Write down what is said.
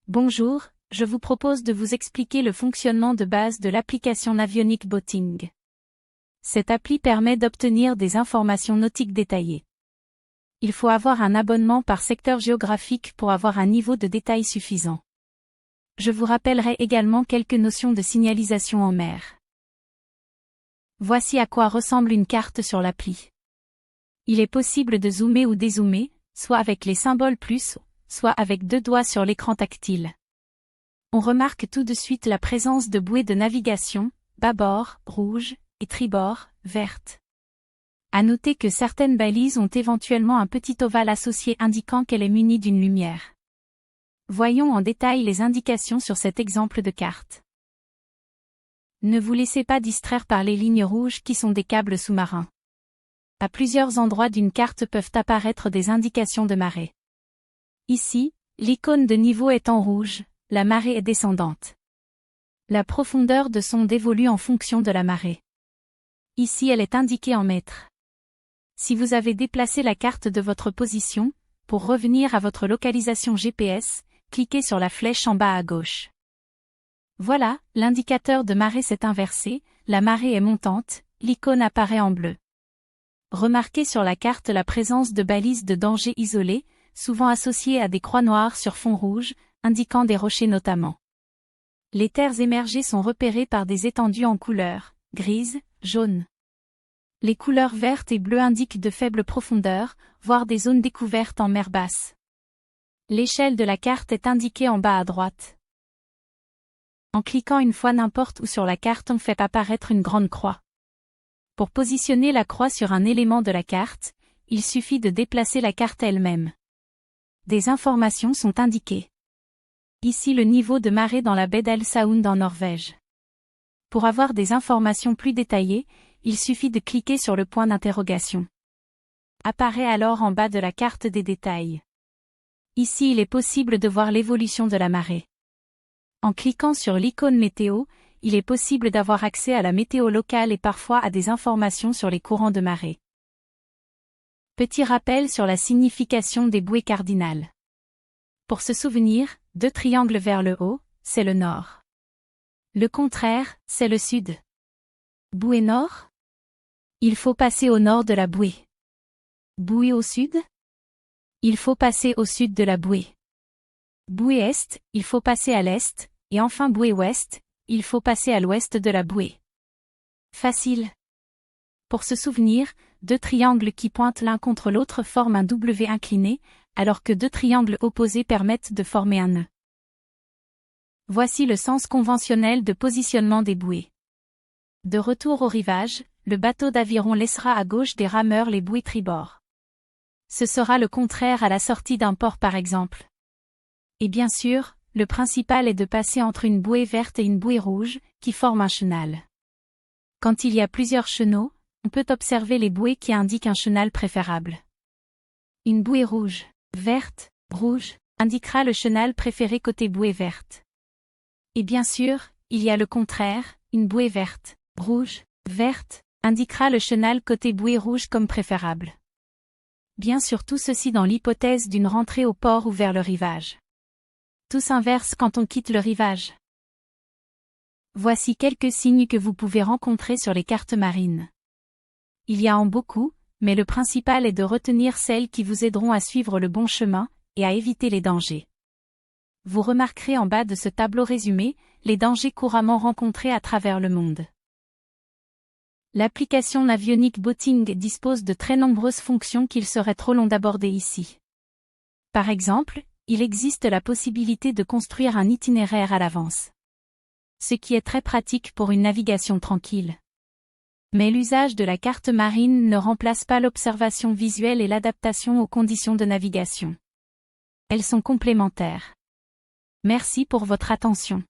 Bonjour, je vous propose de vous expliquer le fonctionnement de base de l'application Navionic Boating. Cette appli permet d'obtenir des informations nautiques détaillées. Il faut avoir un abonnement par secteur géographique pour avoir un niveau de détail suffisant. Je vous rappellerai également quelques notions de signalisation en mer. Voici à quoi ressemble une carte sur l'appli. Il est possible de zoomer ou dézoomer, soit avec les symboles plus, soit avec 2 doigts sur l'écran tactile. On remarque tout de suite la présence de bouées de navigation, bâbord, rouge, et tribord, verte. À noter que certaines balises ont éventuellement un petit ovale associé indiquant qu'elle est munie d'une lumière. Voyons en détail les indications sur cet exemple de carte. Ne vous laissez pas distraire par les lignes rouges qui sont des câbles sous-marins. À plusieurs endroits d'une carte peuvent apparaître des indications de marée. Ici, l'icône de niveau est en rouge, la marée est descendante. La profondeur de sonde évolue en fonction de la marée. Ici elle est indiquée en mètres. Si vous avez déplacé la carte de votre position, pour revenir à votre localisation GPS, cliquez sur la flèche en bas à gauche. Voilà, l'indicateur de marée s'est inversé, la marée est montante, l'icône apparaît en bleu. Remarquez sur la carte la présence de balises de danger isolées, souvent associées à des croix noires sur fond rouge, indiquant des rochers notamment. Les terres émergées sont repérées par des étendues en couleurs, grise, jaune. Les couleurs vertes et bleues indiquent de faibles profondeurs, voire des zones découvertes en mer basse. L'échelle de la carte est indiquée en bas à droite. En cliquant une fois n'importe où sur la carte, on fait apparaître une grande croix. Pour positionner la croix sur un élément de la carte, il suffit de déplacer la carte elle-même. Des informations sont indiquées. Ici le niveau de marée dans la baie d'El Sound en Norvège. Pour avoir des informations plus détaillées, il suffit de cliquer sur le point d'interrogation. Apparaît alors en bas de la carte des détails. Ici il est possible de voir l'évolution de la marée. En cliquant sur l'icône météo, il est possible d'avoir accès à la météo locale et parfois à des informations sur les courants de marée. Petit rappel sur la signification des bouées cardinales. Pour se souvenir, 2 triangles vers le haut, c'est le nord. Le contraire, c'est le sud. Bouée nord? Il faut passer au nord de la bouée. Bouée au sud? Il faut passer au sud de la bouée. Bouée est, il faut passer à l'est, et enfin bouée ouest, il faut passer à l'ouest de la bouée. Facile. Pour se souvenir, 2 triangles qui pointent l'un contre l'autre forment un W incliné, alors que 2 triangles opposés permettent de former un nœud. Voici le sens conventionnel de positionnement des bouées. De retour au rivage, le bateau d'aviron laissera à gauche des rameurs les bouées tribord. Ce sera le contraire à la sortie d'un port par exemple. Et bien sûr, le principal est de passer entre une bouée verte et une bouée rouge, qui forment un chenal. Quand il y a plusieurs chenaux, on peut observer les bouées qui indiquent un chenal préférable. Une bouée rouge, verte, rouge, indiquera le chenal préféré côté bouée verte. Et bien sûr, il y a le contraire, une bouée verte, rouge, verte, indiquera le chenal côté bouée rouge comme préférable. Bien sûr tout ceci dans l'hypothèse d'une rentrée au port ou vers le rivage. Tout s'inverse quand on quitte le rivage. Voici quelques signes que vous pouvez rencontrer sur les cartes marines. Il y a en beaucoup, mais le principal est de retenir celles qui vous aideront à suivre le bon chemin, et à éviter les dangers. Vous remarquerez en bas de ce tableau résumé, les dangers couramment rencontrés à travers le monde. L'application Navionic Boating dispose de très nombreuses fonctions qu'il serait trop long d'aborder ici. Par exemple, il existe la possibilité de construire un itinéraire à l'avance. Ce qui est très pratique pour une navigation tranquille. Mais l'usage de la carte marine ne remplace pas l'observation visuelle et l'adaptation aux conditions de navigation. Elles sont complémentaires. Merci pour votre attention.